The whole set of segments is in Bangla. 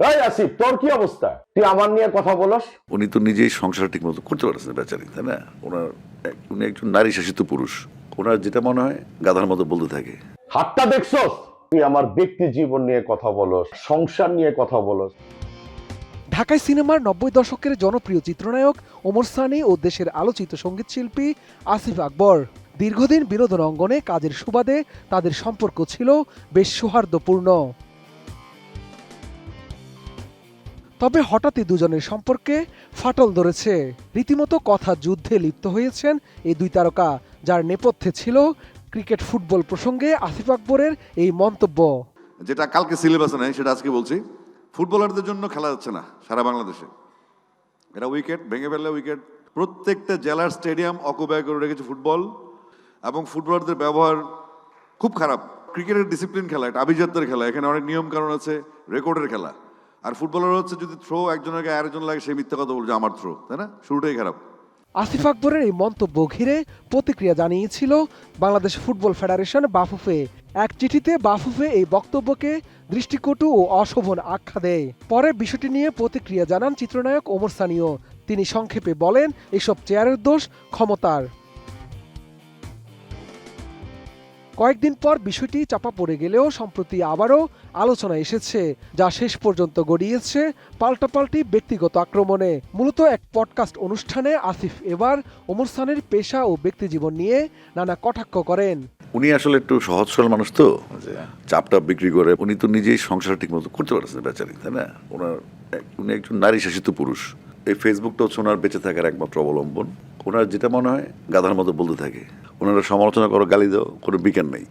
এই আসিফ, তোর কি অবস্থা? তুই আমার নিয়ে কথা বলস। উনি তো নিজেই সংসার ঠিক মতো করতে পারছেন বেচারি, তাই না? উনি একজন নারী শাসিত পুরুষ। ওনার যেটা মনে হয় গাধার মতো বলতে থাকে। হাতটা দেখছস? তুই আমার ব্যক্তি জীবন নিয়ে কথা বলস, সংসার নিয়ে কথা বলস। ঢাকায় সিনেমার ৯০ দশকের জনপ্রিয় চিত্রনায়ক ওমর সানি ও দেশের আলোচিত সঙ্গীতশিল্পী আসিফ আকবর দীর্ঘদিন বিনোদন অঙ্গনে কাজের সুবাদে তাদের সম্পর্ক ছিল বেশ সৌহার্দ্যপূর্ণ। তবে হঠাৎই দুজনের সম্পর্কে ফাটল ধরেছে। রীতিমতো কথা যুদ্ধে লিপ্ত হয়েছেন এই দুই তারকা, যার নেপথ্যে ছিল ক্রিকেট ফুটবল প্রসঙ্গে আসিফ আকবরের এই মন্তব্য। যেটা কালকে সিলেবাসে নাই সেটা আজকে বলছি। ফুটবলারদের জন্য খেলা যাচ্ছে না সারা বাংলাদেশে। এরা উইকেট ভেঙে ফেললে উইকেট প্রত্যেকটা জেলার স্টেডিয়াম অকুপাই করে রেখেছে ফুটবল, এবং ফুটবলারদের ব্যবহার খুব খারাপ। ক্রিকেটের ডিসিপ্লিন খেলা, এটা আভিজাত্যের খেলা, এখানে অনেক নিয়ম কানুন আছে, রেকর্ডের খেলা। আর ফুটবলার হচ্ছে যদি থ্রো একজনের গায়ে আরেকজন লাগে সেই মিথ্যা কথা বলছে আমার থ্রো, তাই না? শুরুটাই খারাপ। আসিফ আকবরের এই মন্তব্য ঘিরে প্রতিক্রিয়া জানিয়েছিল বাংলাদেশ ফুটবল ফেডারেশন বাফুফে। এক চিঠিতে বাফুফে এই বক্তব্যকে দৃষ্টিকটু ও অশোভন আখ্যা দেয়। পরে বিষয়টি নিয়ে প্রতিক্রিয়া জানান চিত্রনায়ক ওমর সানিও। তিনি সংক্ষেপে বলেন, এসব চেয়ারের দোষ ক্ষমতার। কয়েকদিন পর বিষয়টি চাপা পড়ে গেলেও সম্প্রতি আবারও আলোচনা এসেছে, যা শেষ পর্যন্ত গড়িয়েছে পাল্টাপাল্টি ব্যক্তিগত আক্রমণে। মূলত এক পডকাস্ট অনুষ্ঠানে আসিফ এবার ওমর সানির পেশা ও ব্যক্তিজীবন নিয়ে নানা কটাক্ষ করেন। উনি আসলে একটু সহজ সরল মানুষ তো, যে চাপটা বিক্রি করে। উনি তো নিজেই সংসার ঠিক মতো করতে পারছেন বেচারি, তাই না? উনি একজন নারী শাসিত পুরুষ। এই ফেসবুকটা হচ্ছে ওনার বেঁচে থাকার একমাত্র অবলম্বন। ওনার যেটা মনে হয় গাধার মতো বলতে থাকে। ওনারা সমালোচনা করো, গালি দাও, কোনো বিজ্ঞান নেই।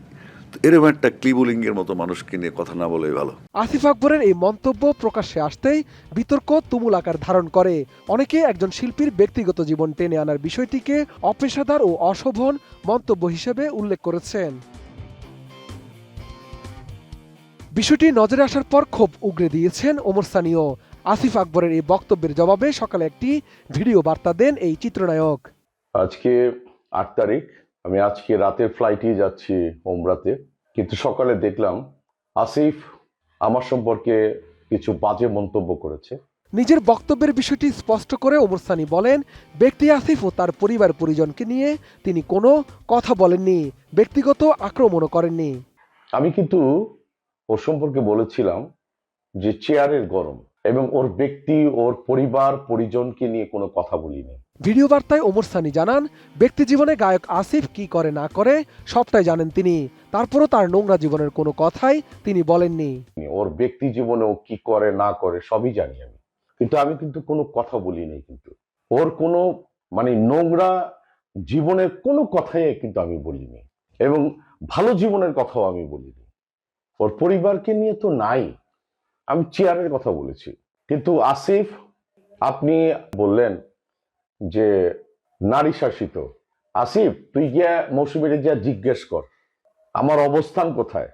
তো এরকম একটা ক্লিবুলিঙ্গের মতো মানুষকে নিয়ে কথা না বলেই ভালো। আসিফ আকবরের এই মন্তব্য প্রকাশ্যে আসতেই বিতর্ক তুমুল আকার ধারণ করে। অনেকে একজন শিল্পীর ব্যক্তিগত জীবন টেনে আনার বিষয়টিকে অপেশাদার ও অশোভন মন্তব্য হিসেবে উল্লেখ করেছেন। বিষয়টি নজরে আসার পর ক্ষোভ উগরে দিয়েছেন ওমর সানিও। আসিফ আকবরের এই বক্তব্যের জবাবে সকালে একটি ভিডিও বার্তা দেন এই চিত্রনায়ক। আজকে ৮ তারিখ, আমি আজকে রাতের ফ্লাইটেই যাচ্ছি ওমরাতে। কিন্তু সকালে দেখলাম আসিফ আমার সম্পর্কে কিছু বাজে মন্তব্য করেছে। নিজের বক্তব্যের বিষয়টি স্পষ্ট করে ওমর সানি বলেন, ব্যক্তি আসিফ ও তার পরিবার পরিজনকে নিয়ে তিনি কোনো কথা বলেননি, ব্যক্তিগত আক্রমণও করেননি। আমি কিন্তু ওর সম্পর্কে বলেছিলাম যে চেয়ারের গরম, এবং ওর ব্যক্তি, ওর পরিবার পরিজনকে নিয়ে কোনো কথা বলিনি। ভিডিও বার্তায় ওমর সানি জানান, ব্যক্তি জীবনে গায়ক আসিফ কি করে না করে সবটাই জানেন তিনি। তারপরও তার নোংরা জীবনের কোনো কথাই তিনি বলেননি। ওর ব্যক্তি জীবনে ও কি করে না করে সবই জানি আমি, কিন্তু আমি কিন্তু কোনো কথা বলিনি। কিন্তু ওর কোনো নোংরা জীবনের কোনো কথাই কিন্তু আমি বলিনি, এবং ভালো জীবনের কথাও আমি বলিনি। ওর পরিবারকে নিয়ে তো নাই, আমি চেয়ারের কথা বলেছি। কিন্তু আসিফ, আপনি বললেন যে নারী শাসিত। আসিফ, তুই গিয়া মৌসুমীরে গিয়া জিজ্ঞেস কর আমার অবস্থান কোথায়।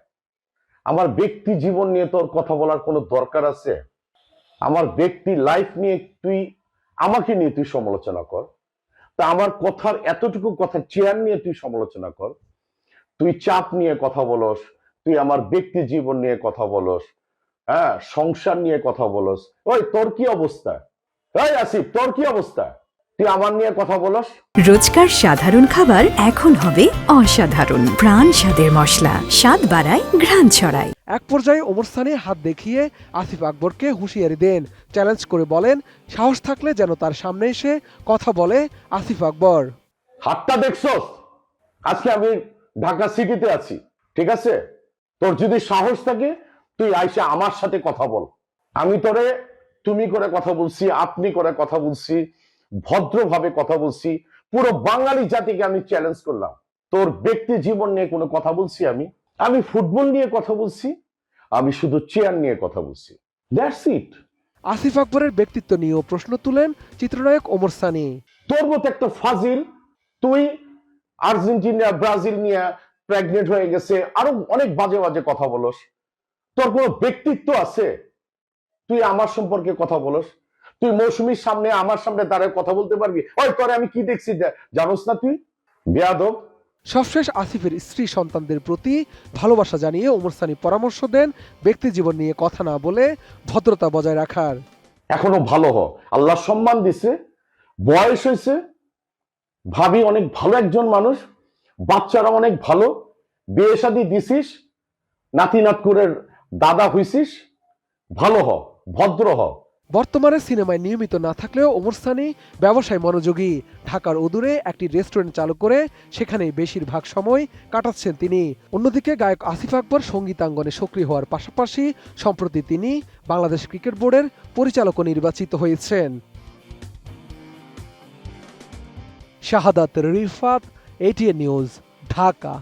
আমার ব্যক্তি জীবন নিয়ে তোর কথা বলার কোনো দরকার আছে? আমার ব্যক্তি লাইফ নিয়ে আমাকে নিয়ে তুই সমালোচনা কর। তা আমার কথার এতটুকু কথা, চেয়ার নিয়ে তুই সমালোচনা কর। তুই চাপ নিয়ে কথা বলস, তুই আমার ব্যক্তি জীবন নিয়ে কথা বলস, হ্যাঁ, সংসার নিয়ে কথা বলস। ওই তোর কি অবস্থা? এই আসিফ, তোর কি অবস্থা? তুই আমার নিয়ে কথা বলস। রোজকার সাধারণ খাবার এখন হবে অসাধারণ। প্রাণ স্বাদের মশলা, স্বাদ বাড়ায়, ঘ্রাণ ছড়ায়। এক পর্যায়ে ওমর সানি হাত দেখিয়ে আসিফ আকবরকে হুঁশিয়ারি দেন, চ্যালেঞ্জ করে বলেন, সাহস থাকলে যেন তার সামনে এসে কথা বলে আসিফ আকবর। হাতটা দেখছস? আজকে আমি ঢাকা সিটিতে আছি, ঠিক আছে? তোর যদি সাহস থাকে তুই আইসা আমার সাথে কথা বল। আমি তোরে তুমি করে কথা বলছি, আপনি করে কথা বলছি, ভদ্রভাবে কথা বলছি। পুরো বাঙালি জাতিকে আমি চ্যালেঞ্জ করলাম। তোর ব্যক্তি জীবন নিয়ে কোনো কথা বলছি? আমি ফুটবল নিয়ে কথা বলছি, আমি শুধু চেয়ার নিয়ে কথা বলছি। That's it. আসিফ আকবরের ব্যক্তিত্ব নিয়েও প্রশ্ন তুলেন চিত্রনায়ক ওমর সানি। তোর মতো একটা ফাজিল, তুই আর্জেন্টিনা ব্রাজিল নিয়ে প্রেগনেন্ট হয়ে গেছে, আরো অনেক বাজে বাজে কথা বলস। তোর কোনো ব্যক্তিত্ব আছে? তুই আমার সম্পর্কে কথা বলস? তুই মৌসুমীর সামনে, আমার সামনে দাঁড়ায় কথা বলতে পারবি? ওই তোরে আমি কি দেখছি জানোস না তুই? বেয়াদব। সবশেষ আসিফের স্ত্রী সন্তানদের প্রতি ভালোবাসা জানিয়ে ওমর সানি পরামর্শ দেন ব্যক্তিজীবন নিয়ে কথা না বলে ভদ্রতা বজায় রাখার। এখনো ভালো হ, আল্লাহ সম্মান দিছে, বয়স হয়েছে, ভাবি অনেক ভালো একজন মানুষ, বাচ্চারা অনেক ভালো, বিয়ে শাদী দিছিস, নাতি নাতকুরের দাদা হইছিস, ভালো হ, ভদ্র হ। বর্তমানে সিনেমায় নিয়মিত না থাকলেও ওমর সানি ব্যবসায় মনোযোগী। ঢাকার অদূরে একটি রেস্টুরেন্ট চালু করে সেখানেই বেশিরভাগ সময় কাটাচ্ছেন তিনি। অন্যদিকে গায়ক আসিফ আকবর সঙ্গীতাঙ্গনে সক্রিয় হওয়ার পাশাপাশি সম্প্রতি তিনি বাংলাদেশ ক্রিকেট বোর্ডের পরিচালকও নির্বাচিত হয়েছেন। শাহাদাত রিফাত, ATN নিউজ, ঢাকা।